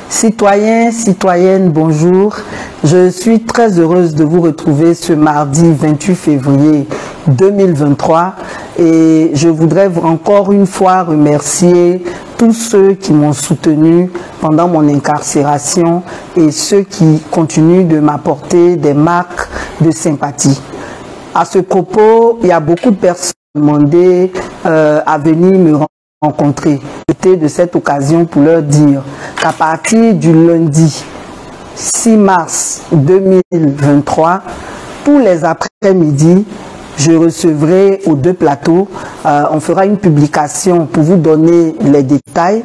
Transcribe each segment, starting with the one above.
Citoyens, citoyennes, bonjour. Je suis très heureuse de vous retrouver ce mardi 28 février 2023 et je voudrais encore une fois remercier tous ceux qui m'ont soutenu pendant mon incarcération et ceux qui continuent de m'apporter des marques de sympathie. À ce propos, il y a beaucoup de personnes qui m'ont demandé à venir me rencontrer. J'étais de cette occasion pour leur dire qu'à partir du lundi 6 mars 2023, tous les après-midi, je recevrai aux deux plateaux, on fera une publication pour vous donner les détails,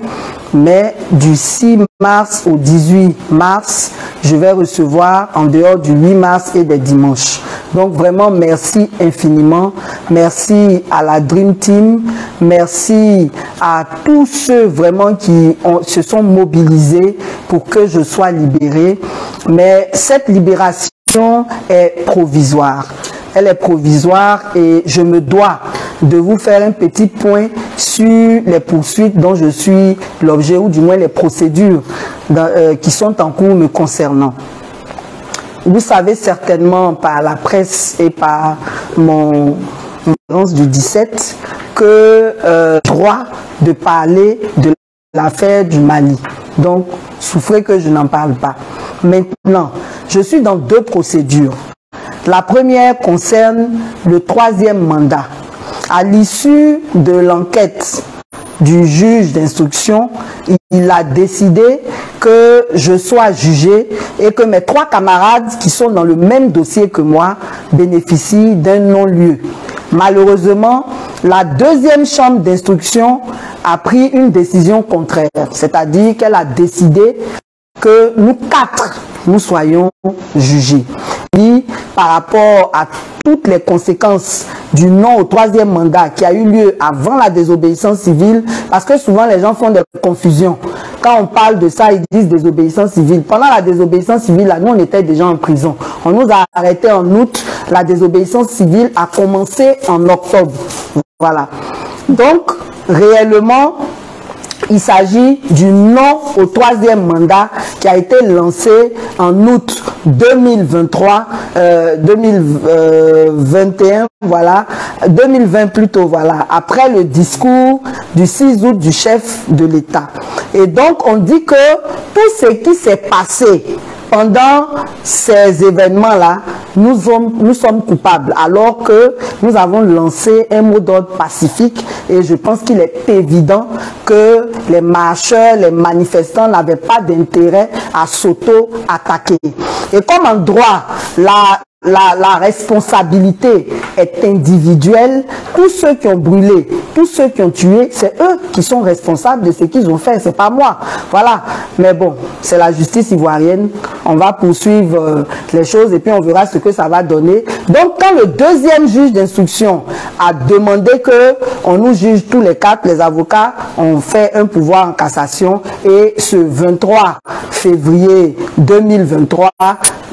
mais du 6 mars au 18 mars, je vais recevoir en dehors du 8 mars et des dimanches. Donc vraiment, merci infiniment. Merci à la Dream Team. Merci à tous ceux vraiment qui se sont mobilisés pour que je sois libéré. Mais cette libération est provisoire. Elle est provisoire et je me dois de vous faire un petit point sur les poursuites dont je suis l'objet, ou du moins les procédures qui sont en cours me concernant. Vous savez certainement par la presse et par mon conférence du 17 que droit de parler de l'affaire du Mali. Donc, souffrez que je n'en parle pas. Maintenant, je suis dans deux procédures. La première concerne le 3e mandat. À l'issue de l'enquête du juge d'instruction, il a décidé que je sois jugé et que mes 3 camarades qui sont dans le même dossier que moi bénéficient d'un non-lieu. Malheureusement, la 2e chambre d'instruction a pris une décision contraire, c'est-à-dire qu'elle a décidé que nous 4, nous soyons jugés. Et par rapport à toutes les conséquences du non au 3e mandat qui a eu lieu avant la désobéissance civile, parce que souvent les gens font des confusions. Quand on parle de ça, ils disent désobéissance civile. Pendant la désobéissance civile, là, nous on était déjà en prison. On nous a arrêtés en août. La désobéissance civile a commencé en octobre. Voilà. Donc, réellement, il s'agit du non au 3e mandat qui a été lancé en août 2023, 2021, voilà, 2020 plutôt, voilà, après le discours du 6 août du chef de l'État. Et donc, on dit que tout ce qui s'est passé pendant ces événements-là, nous sommes coupables, alors que nous avons lancé un mot d'ordre pacifique et je pense qu'il est évident que les marcheurs, les manifestants n'avaient pas d'intérêt à s'auto-attaquer. Et comme en droit, la responsabilité est individuelle, tous ceux qui ont brûlé, tous ceux qui ont tué, c'est eux qui sont responsables de ce qu'ils ont fait, c'est pas moi. Voilà. Mais bon, c'est la justice ivoirienne. On va poursuivre les choses et puis on verra ce que ça va donner. Donc, quand le 2e juge d'instruction a demandé que on nous juge tous les 4, les avocats ont fait un pouvoir en cassation et ce 23 février 2023,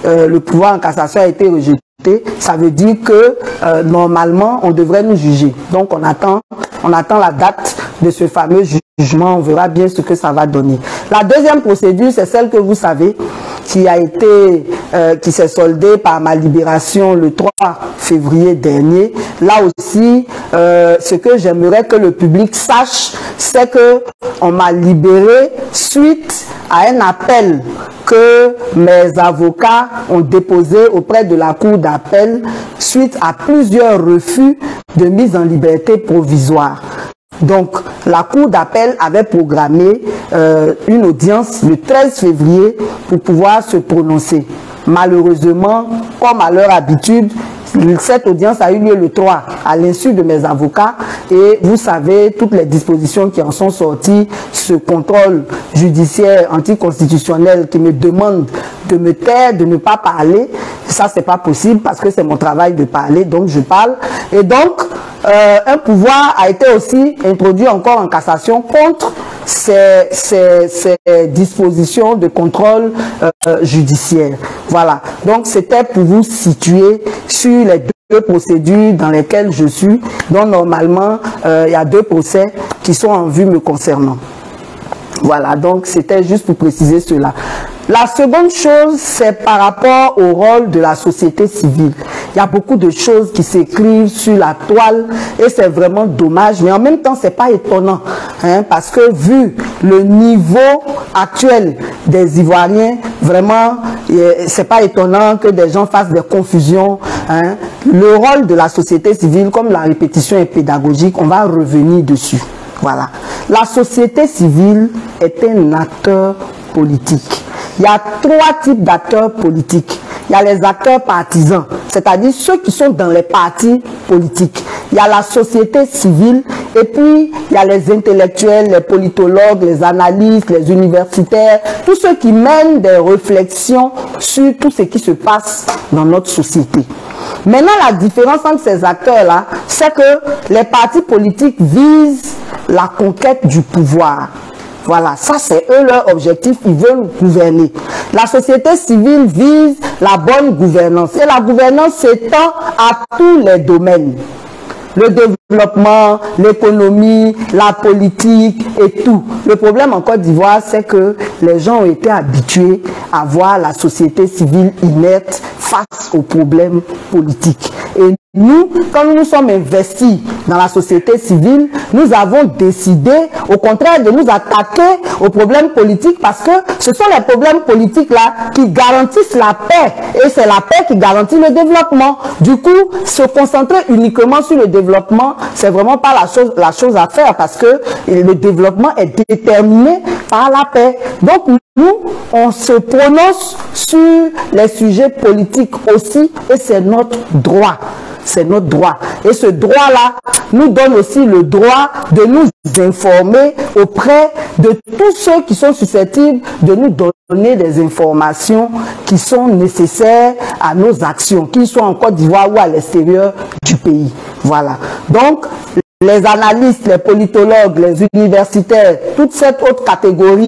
le pouvoir en cassation a été rejeté. Ça veut dire que normalement on devrait nous juger. Donc on attend la date de ce fameux jugement. On verra bien ce que ça va donner. La 2e procédure, c'est celle que vous savez, qui s'est soldée par ma libération le 3 février dernier. Là aussi, ce que j'aimerais que le public sache, c'est que on m'a libéré suite à un appel que mes avocats ont déposé auprès de la cour d'appel suite à plusieurs refus de mise en liberté provisoire. Donc, la cour d'appel avait programmé une audience le 13 février pour pouvoir se prononcer. Malheureusement, comme à leur habitude, cette audience a eu lieu le 3 à l'insu de mes avocats et vous savez toutes les dispositions qui en sont sorties, ce contrôle judiciaire anticonstitutionnel qui me demande de me taire, de ne pas parler. Ça, c'est pas possible parce que c'est mon travail de parler, donc je parle. Et donc, un pouvoir a été aussi introduit encore en cassation contre ces dispositions de contrôle judiciaire. Voilà. Donc, c'était pour vous situer sur les deux procédures dans lesquelles je suis. Donc, normalement, il y a 2 procès qui sont en vue me concernant. Voilà, donc c'était juste pour préciser cela. La seconde chose, c'est par rapport au rôle de la société civile. Il y a beaucoup de choses qui s'écrivent sur la toile et c'est vraiment dommage, mais en même temps, c'est pas étonnant, hein, parce que vu le niveau actuel des Ivoiriens, vraiment, c'est pas étonnant que des gens fassent des confusions, hein. Le rôle de la société civile, comme la répétition est pédagogique, on va revenir dessus. Voilà. La société civile est un acteur politique. Il y a trois types d'acteurs politiques. Il y a les acteurs partisans, c'est-à-dire ceux qui sont dans les partis politiques. Il y a la société civile et puis il y a les intellectuels, les politologues, les analystes, les universitaires, tous ceux qui mènent des réflexions sur tout ce qui se passe dans notre société. Maintenant, la différence entre ces acteurs-là, c'est que les partis politiques visent la conquête du pouvoir. Voilà, ça c'est eux leur objectif, ils veulent gouverner. La société civile vise la bonne gouvernance et la gouvernance s'étend à tous les domaines. Le développement, l'économie, la politique et tout. Le problème en Côte d'Ivoire, c'est que les gens ont été habitués à voir la société civile inerte face aux problèmes politiques. Et nous, quand nous nous sommes investis dans la société civile, nous avons décidé, au contraire, de nous attaquer aux problèmes politiques parce que ce sont les problèmes politiques-là qui garantissent la paix. Et c'est la paix qui garantit le développement. Du coup, se concentrer uniquement sur le développement, c'est vraiment pas la chose à faire parce que le développement est déterminé par la paix. Donc, nous, on se prononce sur les sujets politiques aussi et c'est notre droit. C'est notre droit. Et ce droit-là nous donne aussi le droit de nous informer auprès de tous ceux qui sont susceptibles de nous donner des informations qui sont nécessaires à nos actions, qu'ils soient en Côte d'Ivoire ou à l'extérieur du pays. Voilà. Donc, les analystes, les politologues, les universitaires, toute cette autre catégorie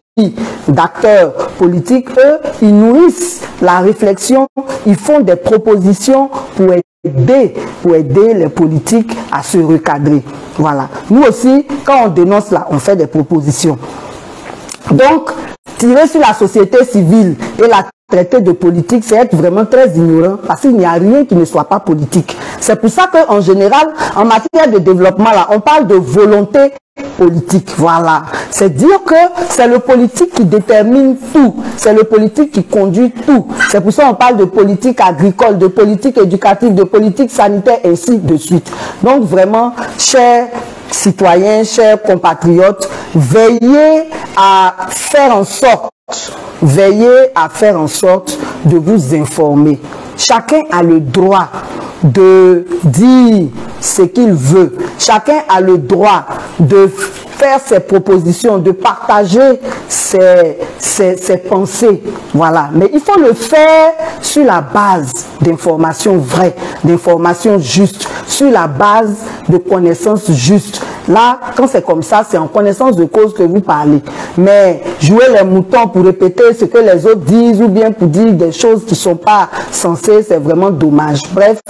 d'acteurs politiques, eux, ils nourrissent la réflexion, ils font des propositions pour aider les politiques à se recadrer. Voilà. Nous aussi, quand on dénonce là, on fait des propositions. Donc, tirer sur la société civile et la traiter de politique, c'est être vraiment très ignorant parce qu'il n'y a rien qui ne soit pas politique. C'est pour ça qu'en général, en matière de développement, là, on parle de volonté politique. Voilà. C'est dire que c'est le politique qui détermine tout. C'est le politique qui conduit tout. C'est pour ça qu'on parle de politique agricole, de politique éducative, de politique sanitaire, et ainsi de suite. Donc vraiment, chers citoyens, chers compatriotes, veillez à faire en sorte de vous informer. Chacun a le droit de dire ce qu'il veut. Chacun a le droit de faire ses propositions, de partager ses pensées. Voilà. Mais il faut le faire sur la base d'informations vraies, d'informations justes, sur la base de connaissances justes. Là, quand c'est comme ça, c'est en connaissance de cause que vous parlez. Mais jouer les moutons pour répéter ce que les autres disent ou bien pour dire des choses qui ne sont pas censées, c'est vraiment dommage. Bref,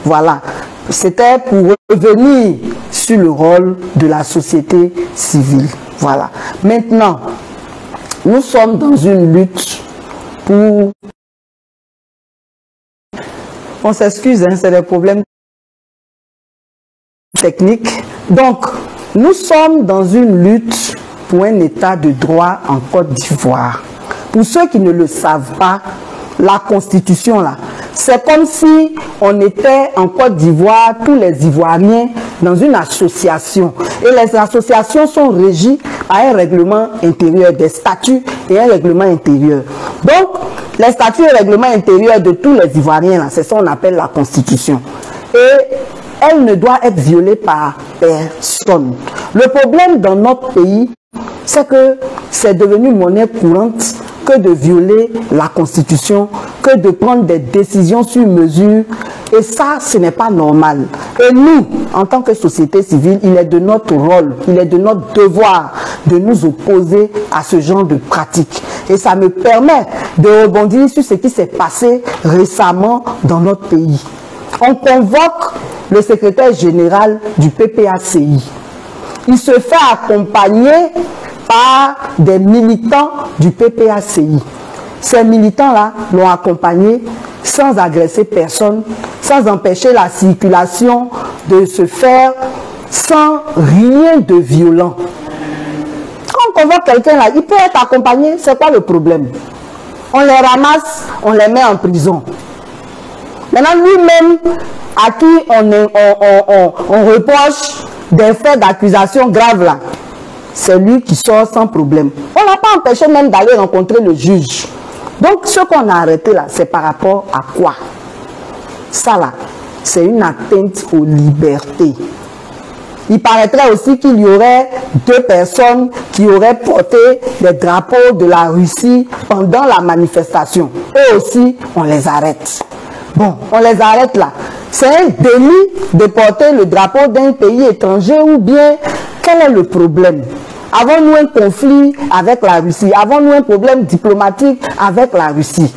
voilà. C'était pour revenir sur le rôle de la société civile. Voilà. Maintenant, nous sommes dans une lutte pour... On s'excuse, hein, c'est des problèmes techniques. Donc, nous sommes dans une lutte pour un état de droit en Côte d'Ivoire. Pour ceux qui ne le savent pas, la Constitution, là, c'est comme si on était en Côte d'Ivoire, tous les Ivoiriens, dans une association. Et les associations sont régies par un règlement intérieur, des statuts et un règlement intérieur. Donc, les statuts et règlements intérieurs de tous les Ivoiriens, c'est ça qu'on appelle la Constitution. Et elle ne doit être violée par personne. Le problème dans notre pays, c'est que c'est devenu monnaie courante que de violer la Constitution, que de prendre des décisions sur mesure. Et ça, ce n'est pas normal. Et nous, en tant que société civile, il est de notre rôle, il est de notre devoir de nous opposer à ce genre de pratiques. Et ça me permet de rebondir sur ce qui s'est passé récemment dans notre pays. On convoque le secrétaire général du PPACI. Il se fait accompagner part des militants du PPACI. Ces militants-là l'ont accompagné sans agresser personne, sans empêcher la circulation de se faire, sans rien de violent. Quand on voit quelqu'un là, il peut être accompagné, c'est quoi le problème? On les ramasse, on les met en prison. Maintenant, lui-même, à qui on reproche des faits d'accusation graves là, c'est lui qui sort sans problème. On n'a pas empêché même d'aller rencontrer le juge. Donc, ce qu'on a arrêté là, c'est par rapport à quoi? Ça là, c'est une atteinte aux libertés. Il paraîtrait aussi qu'il y aurait 2 personnes qui auraient porté des drapeaux de la Russie pendant la manifestation. Eux aussi, on les arrête. Bon, on les arrête là. C'est un délit de porter le drapeau d'un pays étranger ou bien quel est le problème? Avons-nous un conflit avec la Russie? Avons-nous un problème diplomatique avec la Russie?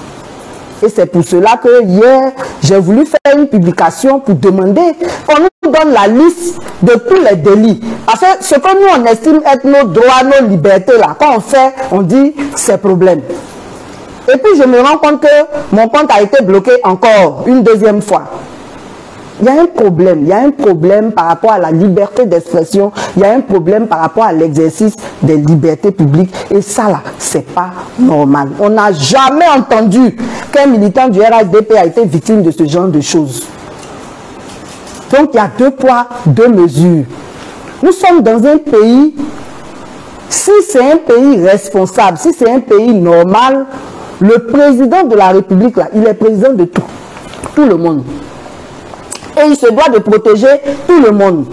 Et c'est pour cela que hier, j'ai voulu faire une publication pour demander qu'on nous donne la liste de tous les délits. Parce que ce que nous, on estime être nos droits, nos libertés, là, quand on fait, on dit c'est problème. Et puis, je me rends compte que mon compte a été bloqué encore une deuxième fois. Il y a un problème par rapport à la liberté d'expression, il y a un problème par rapport à l'exercice des libertés publiques et ça là, c'est pas normal. On n'a jamais entendu qu'un militant du RHDP a été victime de ce genre de choses. Donc il y a 2 poids, 2 mesures. Nous sommes dans un pays, si c'est un pays responsable, si c'est un pays normal, le président de la République là, il est président de tout le monde. Et il se doit de protéger tout le monde.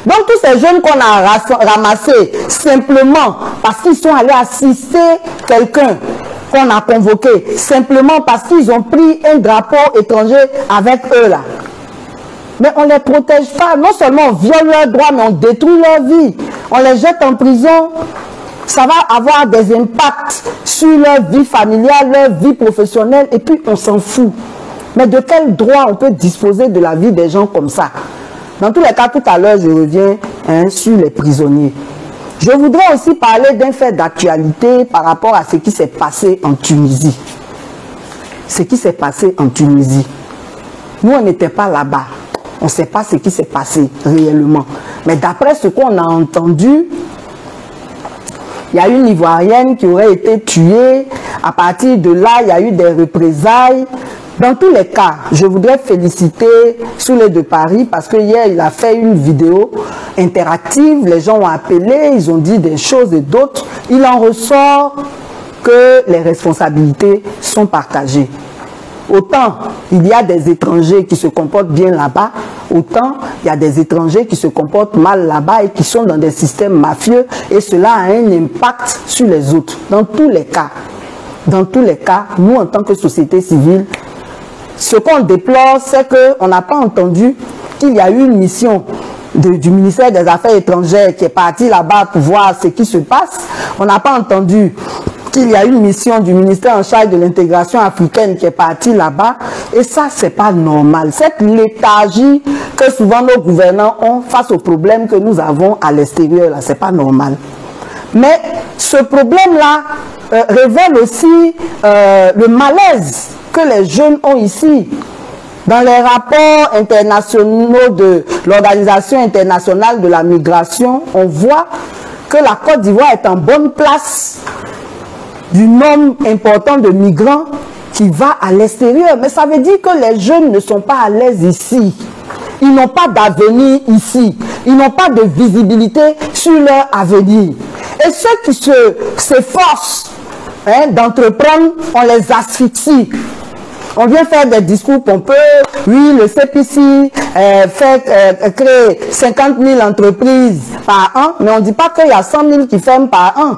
Donc tous ces jeunes qu'on a ramassés simplement parce qu'ils sont allés assister quelqu'un qu'on a convoqué, simplement parce qu'ils ont pris un drapeau étranger avec eux là. Mais on ne les protège pas. Non seulement on viole leurs droits, mais on détruit leur vie. On les jette en prison. Ça va avoir des impacts sur leur vie familiale, leur vie professionnelle, et puis on s'en fout. Mais de quel droit on peut disposer de la vie des gens comme ça? Dans tous les cas, tout à l'heure, je reviens sur les prisonniers. Je voudrais aussi parler d'un fait d'actualité par rapport à ce qui s'est passé en Tunisie. Ce qui s'est passé en Tunisie. Nous, on n'était pas là-bas. On ne sait pas ce qui s'est passé réellement. Mais d'après ce qu'on a entendu, il y a une Ivoirienne qui aurait été tuée. À partir de là, il y a eu des représailles. Dans tous les cas, je voudrais féliciter Souley de Paris parce que hier, il a fait une vidéo interactive. Les gens ont appelé, ils ont dit des choses et d'autres. Il en ressort que les responsabilités sont partagées. Autant il y a des étrangers qui se comportent bien là-bas, autant il y a des étrangers qui se comportent mal là-bas et qui sont dans des systèmes mafieux et cela a un impact sur les autres. Dans tous les cas, nous en tant que société civile, ce qu'on déplore, c'est qu'on n'a pas entendu qu'il y a eu une mission du ministère des Affaires étrangères qui est partie là-bas pour voir ce qui se passe. On n'a pas entendu qu'il y a une mission du ministère en charge de l'intégration africaine qui est partie là-bas. Et ça, c'est pas normal. Cette léthargie que souvent nos gouvernants ont face aux problèmes que nous avons à l'extérieur, là, c'est pas normal. Mais ce problème-là révèle aussi le malaise que les jeunes ont ici. Dans les rapports internationaux de l'Organisation internationale de la migration, on voit que la Côte d'Ivoire est en bonne place du nombre important de migrants qui va à l'extérieur. Mais ça veut dire que les jeunes ne sont pas à l'aise ici. Ils n'ont pas d'avenir ici. Ils n'ont pas de visibilité sur leur avenir. Et ceux qui s'efforcent d'entreprendre, on les asphyxie. On vient faire des discours pompeux. Oui, le CPC crée 50 000 entreprises par an, mais on ne dit pas qu'il y a 100 000 qui ferment par an.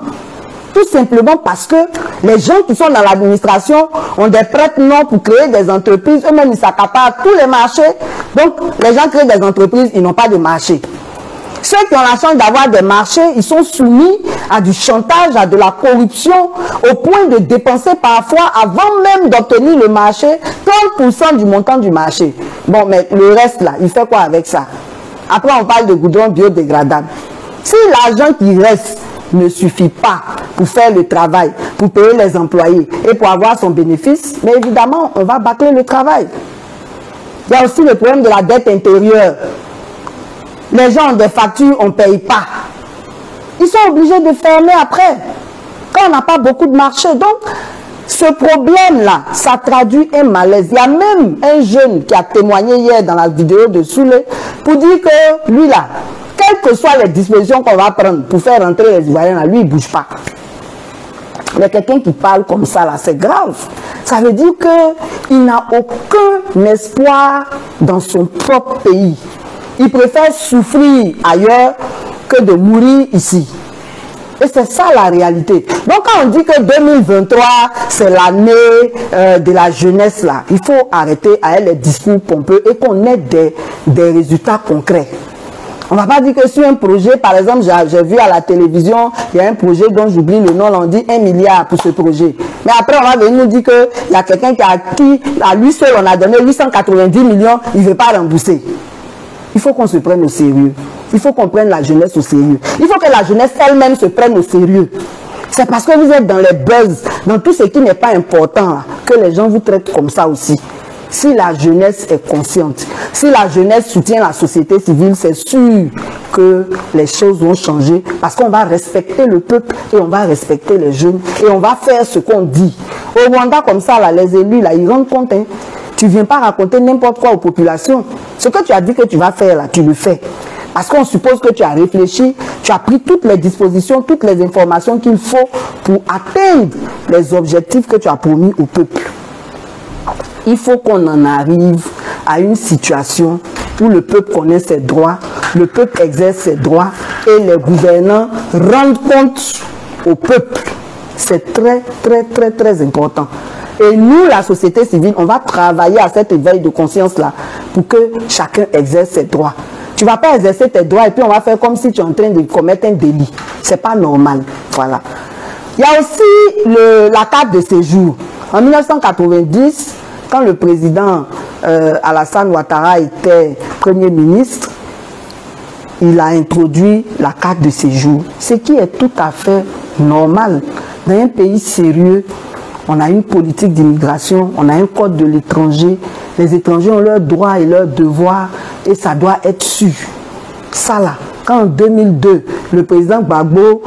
Tout simplement parce que les gens qui sont dans l'administration ont des prête-noms pour créer des entreprises. Eux-mêmes, ils s'accaparent tous les marchés. Donc, les gens créent des entreprises, ils n'ont pas de marché. Ceux qui ont la chance d'avoir des marchés, ils sont soumis à du chantage, à de la corruption, au point de dépenser parfois, avant même d'obtenir le marché, 30% du montant du marché. Bon, mais le reste là, il fait quoi avec ça? Après, on parle de goudron biodégradable. Si l'argent qui reste ne suffit pas pour faire le travail, pour payer les employés et pour avoir son bénéfice, mais évidemment, on va bâcler le travail. Il y a aussi le problème de la dette intérieure. Les gens ont des factures, on ne paye pas. Ils sont obligés de fermer après, quand on n'a pas beaucoup de marché. Donc, ce problème-là, ça traduit un malaise. Il y a même un jeune qui a témoigné hier dans la vidéo de Soulé pour dire que lui là, quelles que soient les dispositions qu'on va prendre pour faire rentrer les Ivoiriens, lui il ne bouge pas. Mais quelqu'un qui parle comme ça là, c'est grave. Ça veut dire qu'il n'a aucun espoir dans son propre pays. Il préfère souffrir ailleurs que de mourir ici. Et c'est ça la réalité. Donc quand on dit que 2023, c'est l'année de la jeunesse là, il faut arrêter avec les discours pompeux et qu'on ait des résultats concrets. On ne va pas dire que sur un projet, par exemple, j'ai vu à la télévision, il y a un projet dont j'oublie le nom, on dit 1 milliard pour ce projet. Mais après, on va venir nous dire qu'il y a quelqu'un qui, à lui seul, on a donné 890 millions, il ne veut pas rembourser. Il faut qu'on se prenne au sérieux. Il faut qu'on prenne la jeunesse au sérieux. Il faut que la jeunesse elle-même se prenne au sérieux. C'est parce que vous êtes dans les buzz, dans tout ce qui n'est pas important, que les gens vous traitent comme ça aussi. Si la jeunesse est consciente, si la jeunesse soutient la société civile, c'est sûr que les choses vont changer parce qu'on va respecter le peuple et on va respecter les jeunes et on va faire ce qu'on dit. Au Rwanda, comme ça, là, les élus, là, ils rendent compte. Hein. Tu ne viens pas raconter n'importe quoi aux populations. Ce que tu as dit que tu vas faire, là, tu le fais. Parce qu'on suppose que tu as réfléchi, tu as pris toutes les dispositions, toutes les informations qu'il faut pour atteindre les objectifs que tu as promis au peuple. Il faut qu'on en arrive à une situation où le peuple connaît ses droits, le peuple exerce ses droits et les gouvernants rendent compte au peuple. C'est très, très, très, très important. Et nous, la société civile, on va travailler à cet éveil de conscience-là pour que chacun exerce ses droits. Tu ne vas pas exercer tes droits et puis on va faire comme si tu es en train de commettre un délit. Ce n'est pas normal. Voilà. Il y a aussi la carte de séjour. En 1990, quand le président Alassane Ouattara était Premier ministre, il a introduit la carte de séjour, ce qui est tout à fait normal. Dans un pays sérieux, on a une politique d'immigration, on a un code de l'étranger. Les étrangers ont leurs droits et leurs devoirs et ça doit être su. Ça là, quand en 2002, le président Gbagbo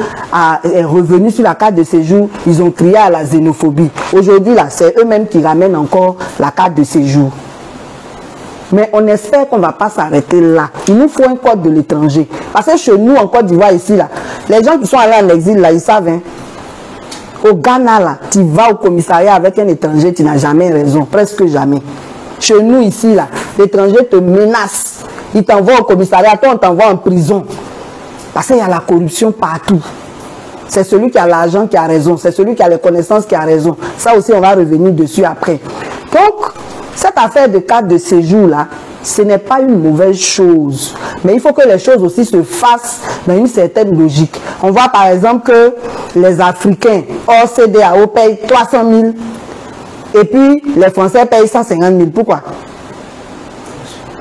est revenu sur la carte de séjour, ils ont crié à la xénophobie. Aujourd'hui, là, c'est eux-mêmes qui ramènent encore la carte de séjour. Mais on espère qu'on ne va pas s'arrêter là. Il nous faut un code de l'étranger. Parce que chez nous, en Côte d'Ivoire, ici, là, les gens qui sont allés en exil, là, ils savent. Hein. Au Ghana, là, tu vas au commissariat avec un étranger, tu n'as jamais raison, presque jamais. Chez nous, ici, là, l'étranger te menace. Il t'envoie au commissariat, toi, on t'envoie en prison. Parce qu'il y a la corruption partout. C'est celui qui a l'argent qui a raison. C'est celui qui a les connaissances qui a raison. Ça aussi, on va revenir dessus après. Donc, cette affaire de carte de séjour, là, ce n'est pas une mauvaise chose. Mais il faut que les choses aussi se fassent dans une certaine logique. On voit par exemple que les Africains hors CEDEAO payent 300 000 et puis les Français payent 150 000. Pourquoi?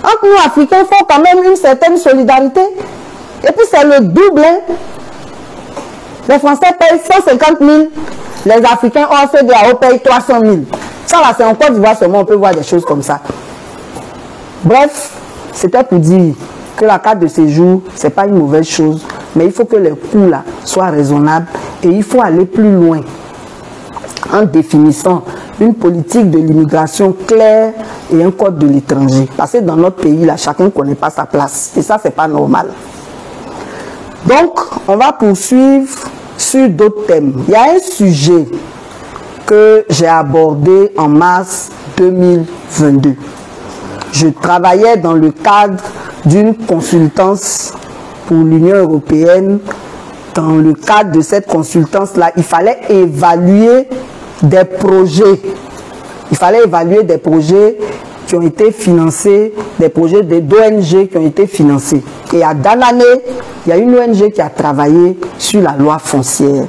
Entre nous, Africains, il faut quand même une certaine solidarité. Et puis c'est le double. Hein. Les Français payent 150 000, les Africains hors CEDEAO payent 300 000. Ça là, c'est en Côte d'Ivoire seulement, on peut voir des choses comme ça. Bref, c'était pour dire que la carte de séjour, ce n'est pas une mauvaise chose, mais il faut que les coûts là soient raisonnables et il faut aller plus loin en définissant une politique de l'immigration claire et un code de l'étranger. Parce que dans notre pays, là, chacun ne connaît pas sa place. Et ça, ce n'est pas normal. Donc, on va poursuivre sur d'autres thèmes. Il y a un sujet que j'ai abordé en mars 2022. Je travaillais dans le cadre d'une consultance pour l'Union européenne. Dans le cadre de cette consultance-là, il fallait évaluer des projets. Il fallait évaluer des projets qui ont été financés, des projets d'ONG qui ont été financés. Et à Danané, il y a une ONG qui a travaillé sur la loi foncière.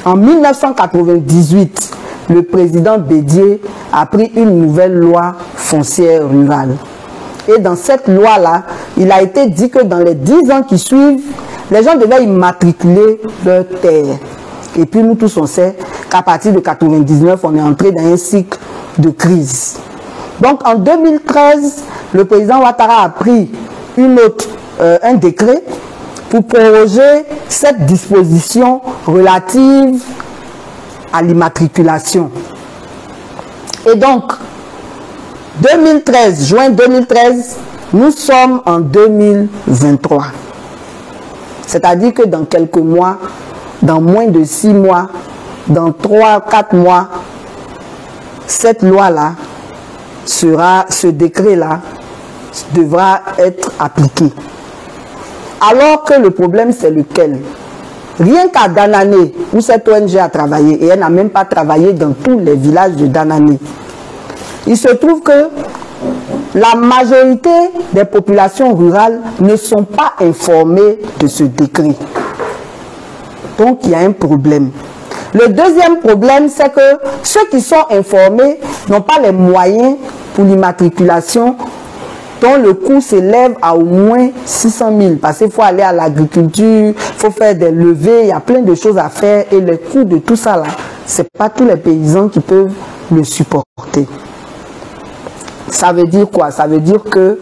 En 1998, le président Bédié a pris une nouvelle loi foncière rurale. Et dans cette loi-là, il a été dit que dans les 10 ans qui suivent, les gens devaient immatriculer leur terre. Et puis nous tous on sait qu'à partir de 99, on est entré dans un cycle de crise. Donc en 2013, le président Ouattara a pris un décret pour proroger cette disposition relative à l'immatriculation. Et donc, 2013, juin 2013, nous sommes en 2023. C'est-à-dire que dans quelques mois, dans moins de 6 mois, dans 3-4 mois, cette loi-là ce décret-là devra être appliqué. Alors que le problème, c'est lequel? Rien qu'à Danané, où cette ONG a travaillé, et elle n'a même pas travaillé dans tous les villages de Danané, il se trouve que la majorité des populations rurales ne sont pas informées de ce décret. Donc, il y a un problème. Le deuxième problème, c'est que ceux qui sont informés n'ont pas les moyens pour l'immatriculation, dont le coût s'élève à au moins 600 000. Parce qu'il faut aller à l'agriculture, il faut faire des levées, il y a plein de choses à faire. Et le coût de tout ça, là, ce n'est pas tous les paysans qui peuvent le supporter. Ça veut dire quoi? Ça veut dire que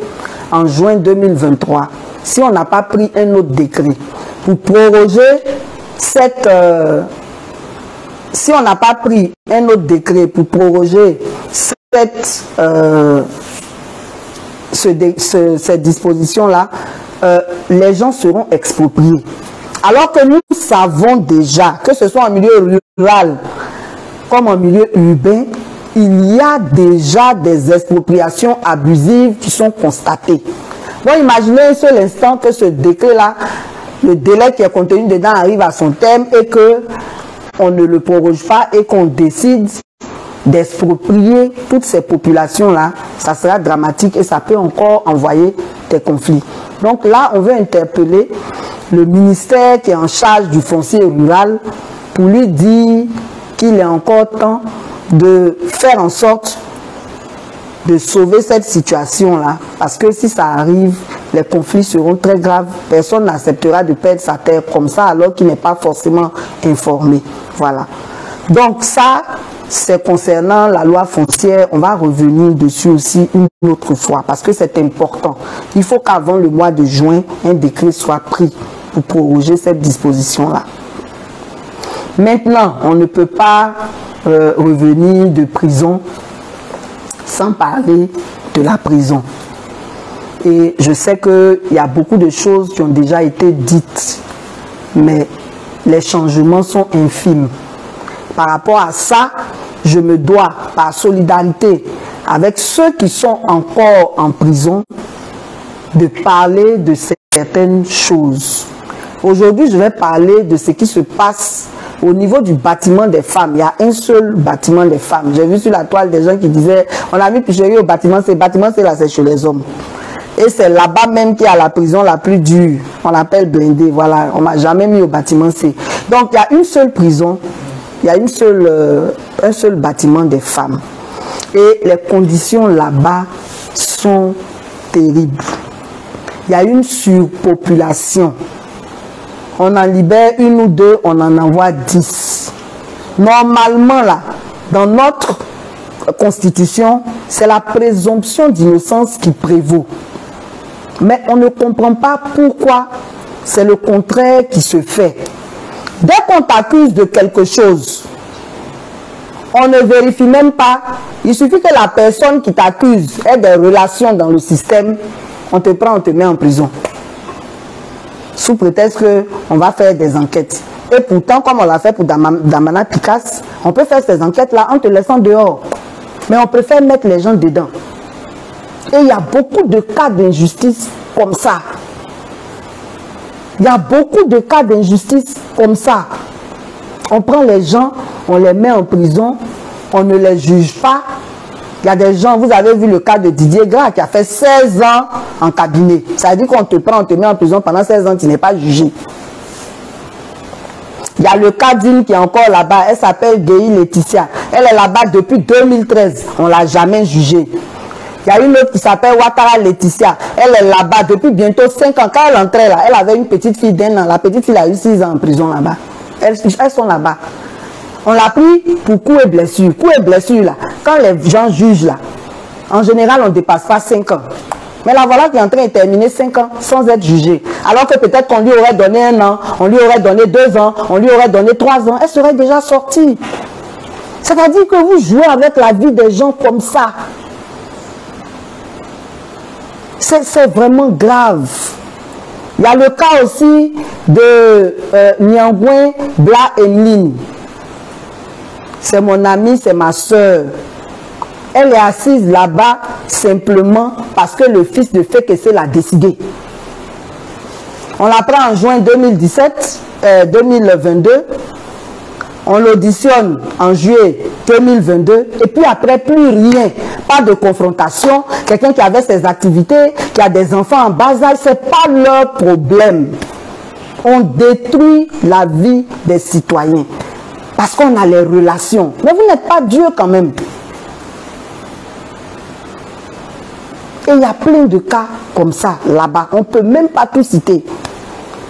en juin 2023, si on n'a pas pris un autre décret pour proroger cette... si on n'a pas pris un autre décret pour proroger cette disposition-là, les gens seront expropriés. Alors que nous savons déjà, que ce soit en milieu rural comme en milieu urbain, il y a déjà des expropriations abusives qui sont constatées. Donc imaginez un seul instant que ce décret-là, le délai qui est contenu dedans arrive à son terme et que on ne le proroge pas et qu'on décide d'exproprier toutes ces populations-là, ça sera dramatique et ça peut encore envoyer des conflits. Donc là, on veut interpeller le ministère qui est en charge du foncier rural pour lui dire qu'il est encore temps de faire en sorte de sauver cette situation-là. Parce que si ça arrive, les conflits seront très graves. Personne n'acceptera de perdre sa terre comme ça alors qu'il n'est pas forcément informé. Voilà. Donc ça, c'est concernant la loi foncière. On va revenir dessus aussi une autre fois parce que c'est important. Il faut qu'avant le mois de juin, un décret soit pris pour proroger cette disposition-là. Maintenant, on ne peut pas revenir de prison sans parler de la prison. Et je sais qu'il y a beaucoup de choses qui ont déjà été dites, mais les changements sont infimes. Par rapport à ça, je me dois, par solidarité avec ceux qui sont encore en prison, de parler de certaines choses. Aujourd'hui, je vais parler de ce qui se passe au niveau du bâtiment des femmes. Il y a un seul bâtiment des femmes. J'ai vu sur la toile des gens qui disaient, on a mis picherie au bâtiment, c'est là, c'est chez les hommes. Et c'est là-bas même qu'il y a la prison la plus dure. On l'appelle blindée. Voilà, on m'a jamais mis au bâtiment C. Donc il y a une seule prison, il y a un seul bâtiment des femmes. Et les conditions là-bas sont terribles. Il y a une surpopulation. On en libère une ou deux, on en envoie 10. Normalement, là, dans notre constitution, c'est la présomption d'innocence qui prévaut. Mais on ne comprend pas pourquoi c'est le contraire qui se fait. Dès qu'on t'accuse de quelque chose, on ne vérifie même pas. Il suffit que la personne qui t'accuse ait des relations dans le système, on te prend, on te met en prison. Sous prétexte qu'on va faire des enquêtes. Et pourtant, comme on l'a fait pour Damana Picasse, on peut faire ces enquêtes-là en te laissant dehors. Mais on préfère mettre les gens dedans. Et il y a beaucoup de cas d'injustice comme ça. Il y a beaucoup de cas d'injustice comme ça. On prend les gens, on les met en prison, on ne les juge pas. Il y a des gens, vous avez vu le cas de Didier Gras qui a fait 16 ans en cabinet. Ça veut dire qu'on te prend, on te met en prison pendant 16 ans, tu n'es pas jugé. Il y a le cas d'une qui est encore là-bas, elle s'appelle Guéhi Laetitia. Elle est là-bas depuis 2013, on ne l'a jamais jugée. Il y a une autre qui s'appelle Ouattara Laetitia. Elle est là-bas depuis bientôt 5 ans. Quand elle entrait là, elle avait une petite fille d'1 an. La petite fille a eu 6 ans en prison là-bas. Elles sont là-bas. On l'a pris pour coups et blessures. Coups et blessures là, quand les gens jugent là, en général on ne dépasse pas 5 ans. Mais la voilà qui est en train de terminer 5 ans sans être jugée. Alors que peut-être qu'on lui aurait donné 1 an, on lui aurait donné 2 ans, on lui aurait donné 3 ans. Elle serait déjà sortie. C'est-à-dire que vous jouez avec la vie des gens comme ça. C'est vraiment grave. Il y a le cas aussi de Nyangwen Bla Emeline. C'est mon amie, c'est ma soeur. Elle est assise là-bas simplement parce que le fils de Fekese l'a décidé. On la prend en juin 2022. On l'auditionne en juillet 2022 et puis après plus rien, pas de confrontation. Quelqu'un qui avait ses activités, qui a des enfants en bas âge, c'est pas leur problème. On détruit la vie des citoyens parce qu'on a les relations. Mais vous n'êtes pas Dieu quand même. Et il y a plein de cas comme ça là-bas. On ne peut même pas tout citer.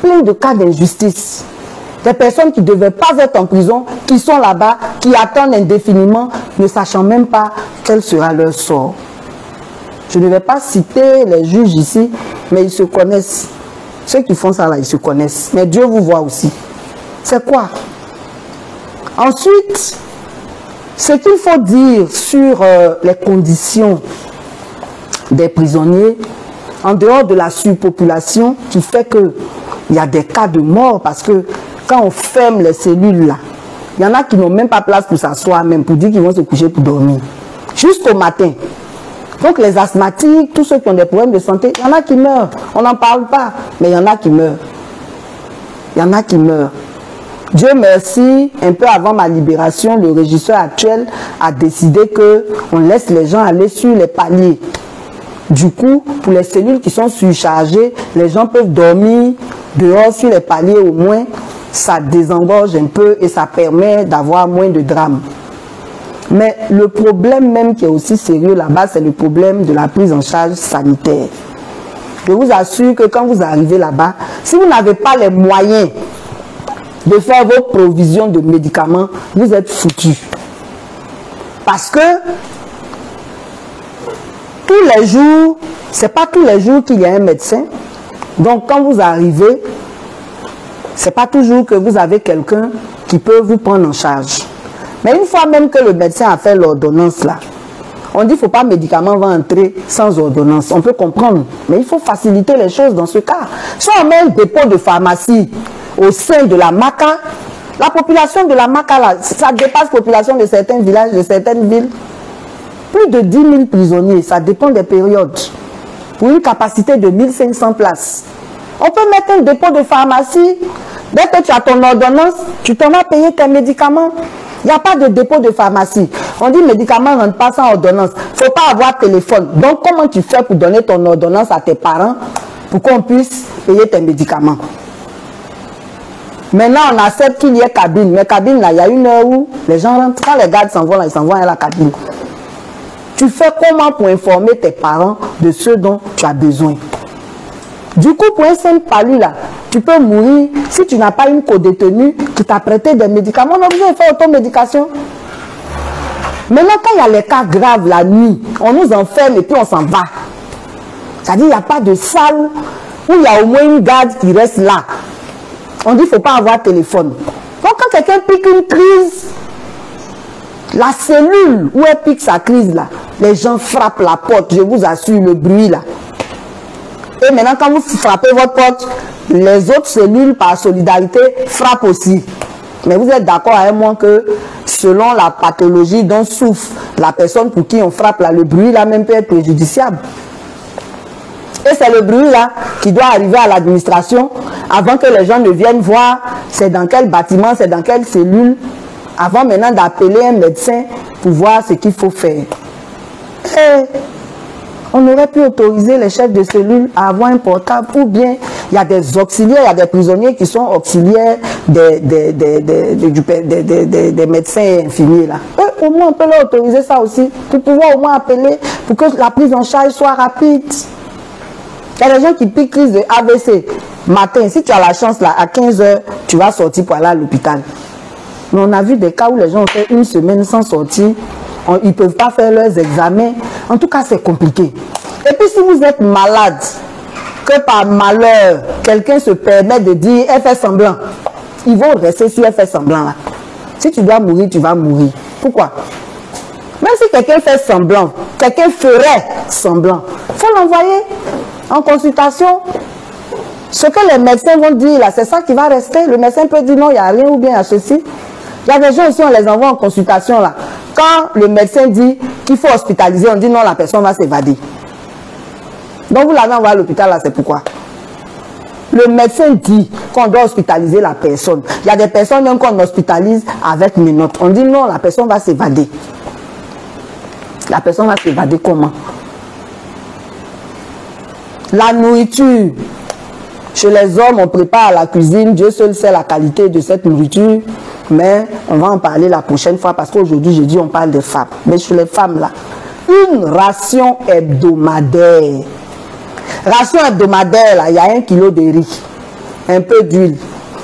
Plein de cas d'injustice. Des personnes qui ne devaient pas être en prison, qui sont là-bas, qui attendent indéfiniment, ne sachant même pas quel sera leur sort. Je ne vais pas citer les juges ici, mais ils se connaissent. Ceux qui font ça là, ils se connaissent. Mais Dieu vous voit aussi. C'est quoi? Ensuite, ce qu'il faut dire sur les conditions des prisonniers, en dehors de la surpopulation qui fait qu'il y a des cas de mort, parce que quand on ferme les cellules là, il y en a qui n'ont même pas place pour s'asseoir, même pour dire qu'ils vont se coucher pour dormir. Jusqu'au matin. Donc les asthmatiques, tous ceux qui ont des problèmes de santé, il y en a qui meurent. On n'en parle pas, mais il y en a qui meurent. Il y en a qui meurent. Dieu merci, un peu avant ma libération, le régisseur actuel a décidé qu'on laisse les gens aller sur les paliers. Du coup, pour les cellules qui sont surchargées, les gens peuvent dormir dehors sur les paliers au moins. Ça désengorge un peu et ça permet d'avoir moins de drames. Mais le problème même qui est aussi sérieux là-bas, c'est le problème de la prise en charge sanitaire. Je vous assure que quand vous arrivez là-bas, si vous n'avez pas les moyens de faire vos provisions de médicaments, vous êtes foutus. Parce que tous les jours, c'est pas tous les jours qu'il y a un médecin. Donc quand vous arrivez, c'est pas toujours que vous avez quelqu'un qui peut vous prendre en charge. Mais une fois même que le médecin a fait l'ordonnance là, on dit qu'il ne faut pas médicament va entrer sans ordonnance. On peut comprendre, mais il faut faciliter les choses dans ce cas. Soit on met un dépôt de pharmacie au sein de la MACA, la population de la MACA là, ça dépasse la population de certains villages, de certaines villes. Plus de 10 000 prisonniers, ça dépend des périodes. Pour une capacité de 1500 places. On peut mettre un dépôt de pharmacie. Dès que tu as ton ordonnance, tu t'en vas payer tes médicaments. Il n'y a pas de dépôt de pharmacie. On dit médicaments ne rentrent pas sans ordonnance. Il ne faut pas avoir téléphone. Donc comment tu fais pour donner ton ordonnance à tes parents pour qu'on puisse payer tes médicaments? Maintenant, on accepte qu'il y ait cabine. Mais cabine, là, il y a une heure où les gens rentrent. Quand les gardes s'en vont, là, ils s'en vont à la cabine. Tu fais comment pour informer tes parents de ce dont tu as besoin? Du coup, pour un simple palu là, tu peux mourir si tu n'as pas une co-détenue qui t'a prêté des médicaments. On est obligé de faire automédication. Maintenant, quand il y a les cas graves la nuit, on nous enferme et puis on s'en va. C'est-à-dire, il n'y a pas de salle où il y a au moins une garde qui reste là. On dit qu'il ne faut pas avoir téléphone. Donc, quand quelqu'un pique une crise, la cellule où elle pique sa crise là, les gens frappent la porte, je vous assure, le bruit là. Et maintenant, quand vous frappez votre porte, les autres cellules, par solidarité, frappent aussi. Mais vous êtes d'accord avec moi que selon la pathologie dont souffre la personne pour qui on frappe là, le bruit là même peut être préjudiciable. Et c'est le bruit là qui doit arriver à l'administration avant que les gens ne viennent voir c'est dans quel bâtiment, c'est dans quelle cellule, avant maintenant d'appeler un médecin pour voir ce qu'il faut faire. Et on aurait pu autoriser les chefs de cellule à avoir un portable, ou bien il y a des auxiliaires, il y a des prisonniers qui sont auxiliaires des médecins infirmiers là. Eux, au moins on peut leur autoriser ça aussi, pour pouvoir au moins appeler pour que la prise en charge soit rapide. Il y a des gens qui piquent crise de AVC. Matin, si tu as la chance, là, à 15 h, tu vas sortir pour aller à l'hôpital. Mais on a vu des cas où les gens ont fait une semaine sans sortir. Ils ne peuvent pas faire leurs examens. En tout cas, c'est compliqué. Et puis, si vous êtes malade, que par malheur, quelqu'un se permet de dire « elle fait semblant », ils vont rester sur « elle fait semblant ». Là. Si tu dois mourir, tu vas mourir. Pourquoi? Même si quelqu'un fait semblant, quelqu'un ferait semblant, il faut l'envoyer en consultation. Ce que les médecins vont dire là, c'est ça qui va rester. Le médecin peut dire non, il n'y a rien ou bien il y a ceci. Il y a des gens aussi, on les envoie en consultation là. Quand le médecin dit qu'il faut hospitaliser, on dit non, la personne va s'évader. Donc vous l'avez envoyé à l'hôpital là, c'est pourquoi? Le médecin dit qu'on doit hospitaliser la personne. Il y a des personnes même qu'on hospitalise avec mes notes. On dit non, la personne va s'évader. La personne va s'évader comment? La nourriture. Chez les hommes, on prépare à la cuisine. Dieu seul sait la qualité de cette nourriture. Mais on va en parler la prochaine fois parce qu'aujourd'hui, j'ai dit on parle des femmes. Mais chez les femmes, là, une ration hebdomadaire. Ration hebdomadaire, là, il y a 1 kilo de riz, un peu d'huile,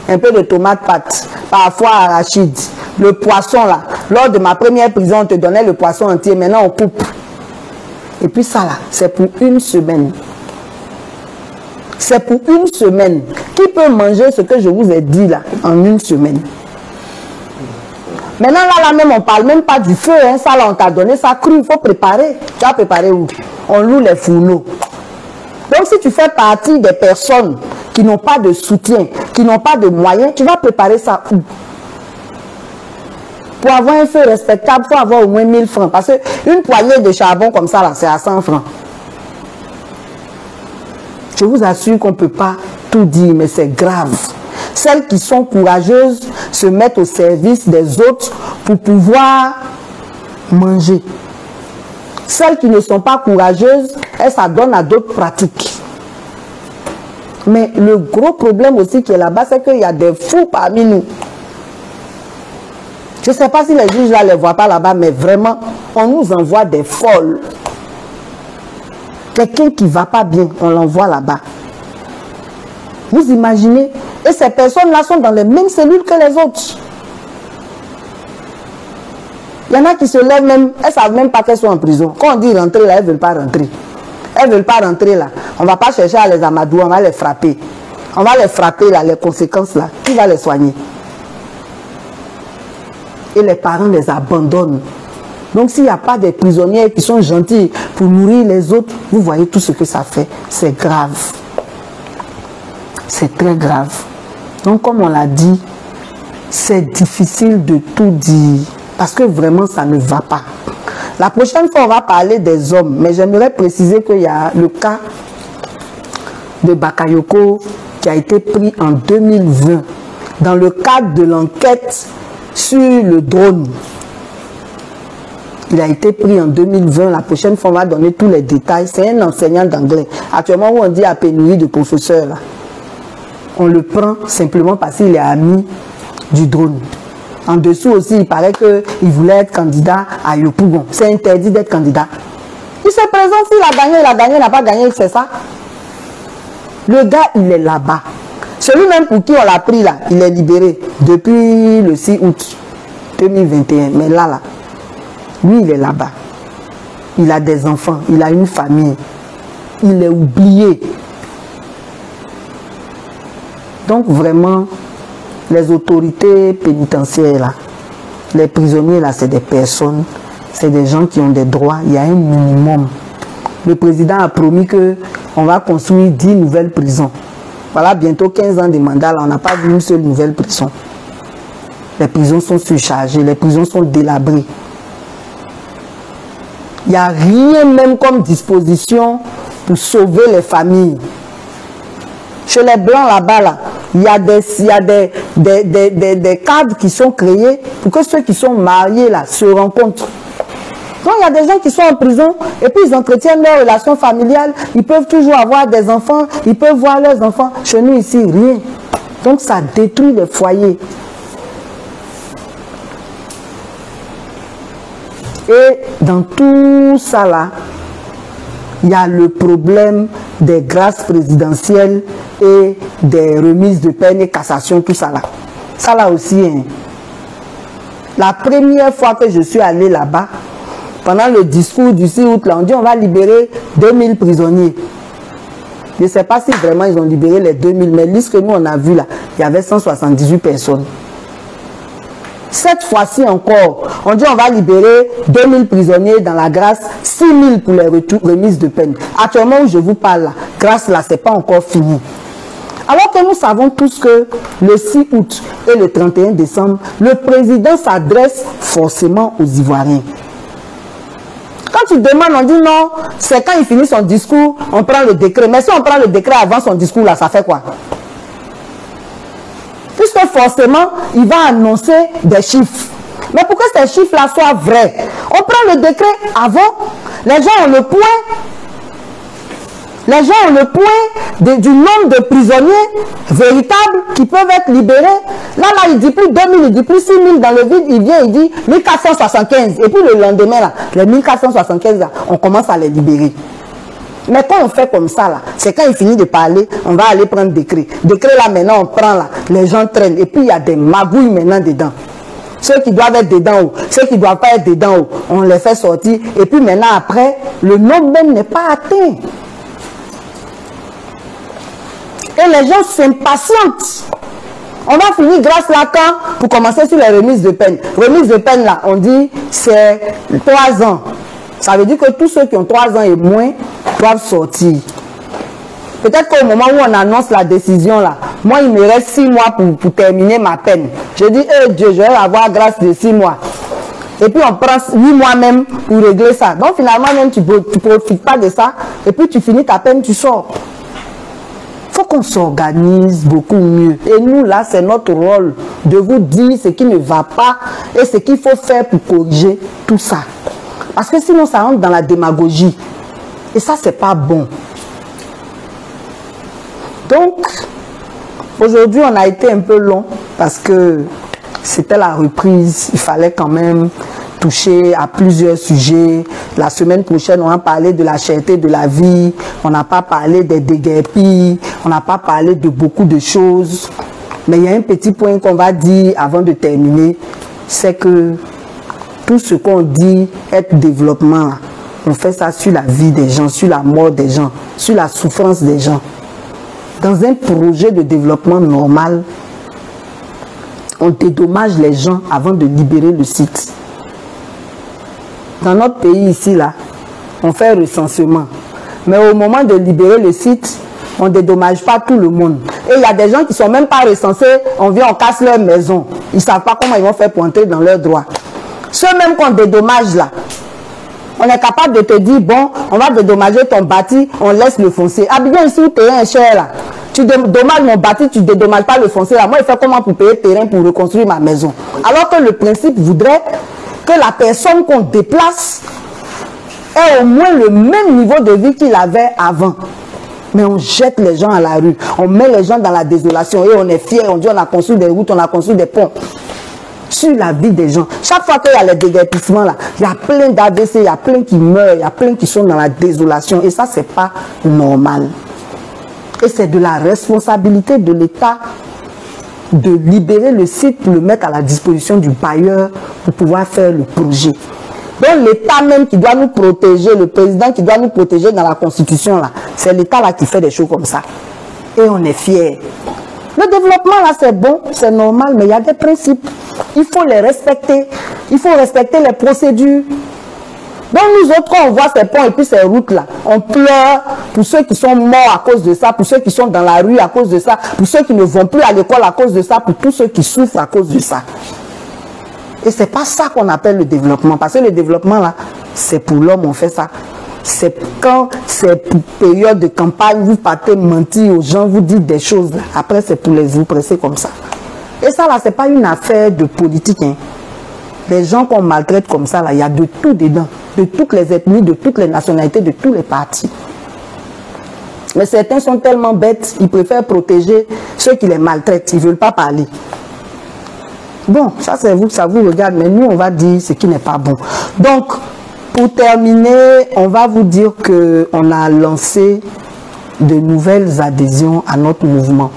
un peu de tomate pâte, parfois arachide. Le poisson, là, lors de ma première prison, on te donnait le poisson entier. Maintenant, on coupe. Et puis ça, là, c'est pour une semaine. C'est pour une semaine. Qui peut manger ce que je vous ai dit là en une semaine? Maintenant là même on parle même pas du feu, hein. Ça là on t'a donné ça cru, il faut préparer. Tu as préparé où? On loue les fourneaux. Donc si tu fais partie des personnes qui n'ont pas de soutien, qui n'ont pas de moyens, tu vas préparer ça où? Pour avoir un feu respectable, il faut avoir au moins 1000 francs. Parce qu'une poignée de charbon comme ça là, c'est à 100 francs. Je vous assure qu'on ne peut pas tout dire, mais c'est grave. Celles qui sont courageuses se mettent au service des autres pour pouvoir manger. Celles qui ne sont pas courageuses, elles s'adonnent à d'autres pratiques. Mais le gros problème aussi qui est là-bas, c'est qu'il y a des fous parmi nous. Je ne sais pas si les juges là ne les voient pas là-bas, mais vraiment, on nous envoie des folles. Quelqu'un qui ne va pas bien, on l'envoie là-bas. Vous imaginez? Et ces personnes-là sont dans les mêmes cellules que les autres. Il y en a qui se lèvent même, elles ne savent même pas qu'elles sont en prison. Quand on dit rentrer là, elles ne veulent pas rentrer. Elles ne veulent pas rentrer là. On ne va pas chercher à les amadouer, on va les frapper. On va les frapper là, les conséquences là. Qui va les soigner? Et les parents les abandonnent. Donc s'il n'y a pas des prisonniers qui sont gentils pour nourrir les autres, vous voyez tout ce que ça fait. C'est grave. C'est très grave. Donc comme on l'a dit, c'est difficile de tout dire. Parce que vraiment ça ne va pas. La prochaine fois on va parler des hommes. Mais j'aimerais préciser qu'il y a le cas de Bakayoko qui a été pris en 2020 dans le cadre de l'enquête sur le drone. Il a été pris en 2020. La prochaine fois, on va donner tous les détails. C'est un enseignant d'anglais. Actuellement, où on dit à pénurie de professeurs, là, on le prend simplement parce qu'il est ami du drone. En dessous aussi, il paraît qu'il voulait être candidat à Yopougon. C'est interdit d'être candidat. Il se présente, s'il a gagné, il n'a pas gagné, c'est ça. Le gars, il est là-bas. Celui-même pour qui on l'a pris là, il est libéré depuis le 6 août 2021. Mais là, lui, il est là-bas. Il a des enfants, il a une famille. Il est oublié. Donc vraiment, les autorités pénitentiaires là, les prisonniers là, c'est des personnes, c'est des gens qui ont des droits. Il y a un minimum. Le président a promis qu'on va construire 10 nouvelles prisons. Voilà, bientôt 15 ans de mandat, là, on n'a pas vu une seule nouvelle prison. Les prisons sont surchargées, les prisons sont délabrées. Il n'y a rien même comme disposition pour sauver les familles. Chez les Blancs là-bas, là, il y a des cadres qui sont créés pour que ceux qui sont mariés là, se rencontrent. Donc il y a des gens qui sont en prison et puis ils entretiennent leurs relations familiales. Ils peuvent toujours avoir des enfants, ils peuvent voir leurs enfants. Chez nous ici, rien. Donc ça détruit les foyers. Et dans tout ça là, il y a le problème des grâces présidentielles et des remises de peine et cassation, tout ça là. Ça là aussi, hein. La première fois que je suis allé là-bas, pendant le discours du 6 août, là, on dit on va libérer 2000 prisonniers. Je ne sais pas si vraiment ils ont libéré les 2000, mais liste que nous on a vu là, il y avait 178 personnes. Cette fois-ci encore, on dit on va libérer 2000 prisonniers dans la grâce, 6000 pour les remises de peine. Actuellement où je vous parle là, grâce là, c'est pas encore fini. Alors que nous savons tous que le 6 août et le 31 décembre, le président s'adresse forcément aux Ivoiriens. Quand tu demandes, on dit non, c'est quand il finit son discours, on prend le décret. Mais si on prend le décret avant son discours, là, ça fait quoi? Puisque forcément, il va annoncer des chiffres. Mais pour que ces chiffres-là soient vrais, on prend le décret avant. Les gens ont le point. Les gens ont le point du nombre de prisonniers véritables qui peuvent être libérés. Là, il dit plus 2000, il dit plus 6000 dans le vide. Il vient, il dit 1475. Et puis le lendemain, là, les 1475, là, on commence à les libérer. Mais quand on fait comme ça, là, c'est quand il finit de parler, on va aller prendre décret. Décret, là, maintenant, on prend, là, les gens traînent. Et puis, il y a des magouilles maintenant dedans. Ceux qui doivent être dedans, ceux qui ne doivent pas être dedans, on les fait sortir. Et puis maintenant, après, le nombre même n'est pas atteint. Et les gens s'impatientent. On va finir grâce là quand pour commencer sur les remises de peine. Remise de peine là, on dit c'est 3 ans. Ça veut dire que tous ceux qui ont 3 ans et moins doivent sortir. Peut-être qu'au moment où on annonce la décision là, moi il me reste 6 mois pour terminer ma peine. Je dis, Dieu, je vais avoir grâce de 6 mois. Et puis on prend 8 mois même pour régler ça. Donc finalement même tu ne profites pas de ça. Et puis tu finis ta peine, tu sors. Il faut qu'on s'organise beaucoup mieux. Et nous, là, c'est notre rôle de vous dire ce qui ne va pas et ce qu'il faut faire pour corriger tout ça. Parce que sinon, ça rentre dans la démagogie. Et ça, c'est pas bon. Donc, aujourd'hui, on a été un peu long parce que c'était la reprise. Il fallait quand même toucher à plusieurs sujets. La semaine prochaine, on va parler de la cherté de la vie. On n'a pas parlé des déguerpis. On n'a pas parlé de beaucoup de choses. Mais il y a un petit point qu'on va dire avant de terminer. C'est que tout ce qu'on dit être développement, on fait ça sur la vie des gens, sur la mort des gens, sur la souffrance des gens. Dans un projet de développement normal, on dédommage les gens avant de libérer le site. Dans notre pays ici, là, on fait recensement. Mais au moment de libérer le site, on ne dédommage pas tout le monde. Et il y a des gens qui ne sont même pas recensés, on vient, on casse leur maison. Ils ne savent pas comment ils vont faire pour entrer dans leurs droits. Ceux même qu'on dédommage là, on est capable de te dire, bon, on va dédommager ton bâti, on laisse le foncier. Ah bien, ici où terrain est cher là, tu dédommages mon bâti, tu ne dédommages pas le foncier là. Moi, il fait comment pour payer le terrain pour reconstruire ma maison? Alors que le principe voudrait que la personne qu'on déplace ait au moins le même niveau de vie qu'il avait avant. Mais on jette les gens à la rue, on met les gens dans la désolation et on est fiers, on dit on a construit des routes, on a construit des ponts. Sur la vie des gens. Chaque fois qu'il y a les déguerpissements là, il y a plein d'AVC, il y a plein qui meurent, il y a plein qui sont dans la désolation. Et ça, c'est pas normal. Et c'est de la responsabilité de l'État de libérer le site pour le mettre à la disposition du bailleur pour pouvoir faire le projet. Donc l'État même qui doit nous protéger, le président qui doit nous protéger dans la Constitution là, c'est l'État là qui fait des choses comme ça. Et on est fiers. Le développement là c'est bon, c'est normal, mais il y a des principes. Il faut les respecter. Il faut respecter les procédures. Donc nous autres, quand on voit ces ponts et puis ces routes là, on pleure pour ceux qui sont morts à cause de ça, pour ceux qui sont dans la rue à cause de ça, pour ceux qui ne vont plus à l'école à cause de ça, pour tous ceux qui souffrent à cause de ça. Et c'est pas ça qu'on appelle le développement. Parce que le développement là, c'est pour l'homme, on fait ça. C'est quand c'est pour période de campagne, vous partez mentir aux gens, vous dites des choses. Là. Après, c'est pour les oppresser comme ça. Et ça là, c'est pas une affaire de politique. Hein. Les gens qu'on maltraite comme ça, là, il y a de tout dedans. De toutes les ethnies, de toutes les nationalités, de tous les partis. Mais certains sont tellement bêtes, ils préfèrent protéger ceux qui les maltraitent. Ils ne veulent pas parler. Bon, ça c'est vous, ça vous regarde, mais nous on va dire ce qui n'est pas bon. Donc, Pour terminer, on va vous dire qu'on a lancé de nouvelles adhésions à notre mouvement.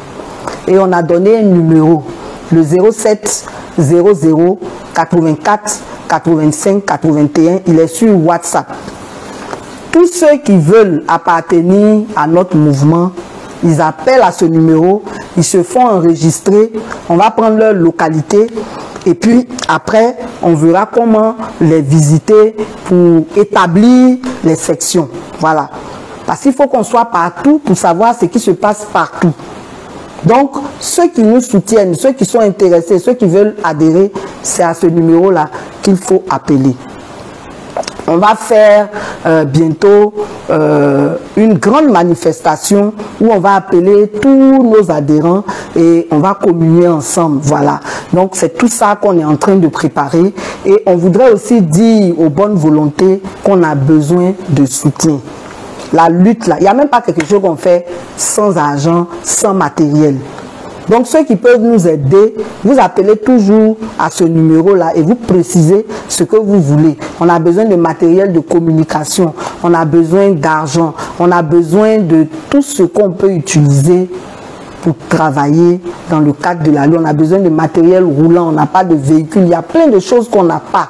Et on a donné un numéro, le 07 00 84 85 81. Il est sur WhatsApp. Tous ceux qui veulent appartenir à notre mouvement, ils appellent à ce numéro, ils se font enregistrer, on va prendre leur localité et puis après, on verra comment les visiter pour établir les sections. Voilà. Parce qu'il faut qu'on soit partout pour savoir ce qui se passe partout. Donc, ceux qui nous soutiennent, ceux qui sont intéressés, ceux qui veulent adhérer, c'est à ce numéro-là qu'il faut appeler. On va faire bientôt une grande manifestation où on va appeler tous nos adhérents et on va communier ensemble. Voilà. Donc, c'est tout ça qu'on est en train de préparer. Et on voudrait aussi dire aux bonnes volontés qu'on a besoin de soutien. La lutte, là, il n'y a même pas quelque chose qu'on fait sans argent, sans matériel. Donc, ceux qui peuvent nous aider, vous appelez toujours à ce numéro-là et vous précisez ce que vous voulez. On a besoin de matériel de communication, on a besoin d'argent, on a besoin de tout ce qu'on peut utiliser pour travailler dans le cadre de la lutte. On a besoin de matériel roulant, on n'a pas de véhicule, il y a plein de choses qu'on n'a pas.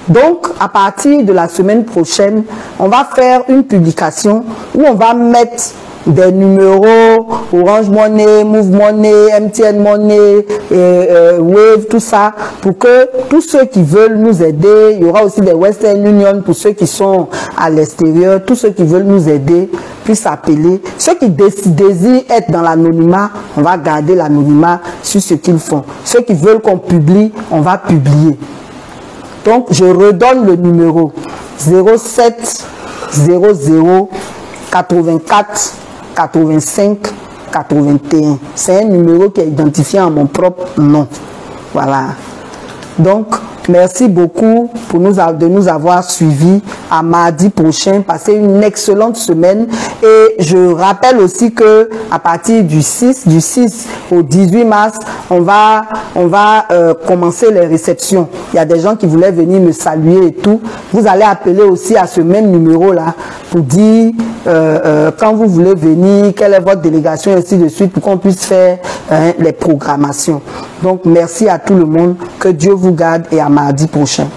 Donc, à partir de la semaine prochaine, on va faire une publication où on va mettre des numéros, Orange Money, Move Money, MTN Money, Wave, tout ça, pour que tous ceux qui veulent nous aider, il y aura aussi des Western Union pour ceux qui sont à l'extérieur, tous ceux qui veulent nous aider puissent appeler. Ceux qui désirent être dans l'anonymat, on va garder l'anonymat sur ce qu'ils font. Ceux qui veulent qu'on publie, on va publier. Donc, je redonne le numéro 07 00 84 85 81. C'est un numéro qui est identifié en mon propre nom. Voilà. Donc, merci beaucoup de nous avoir suivis. À mardi prochain, passez une excellente semaine. Et je rappelle aussi que à partir du 6 au 18 mars, on va commencer les réceptions. Il y a des gens qui voulaient venir me saluer et tout. Vous allez appeler aussi à ce même numéro-là pour dire quand vous voulez venir, quelle est votre délégation, et ainsi de suite, pour qu'on puisse faire les programmations. Donc, merci à tout le monde. Que Dieu vous garde et à mardi prochain.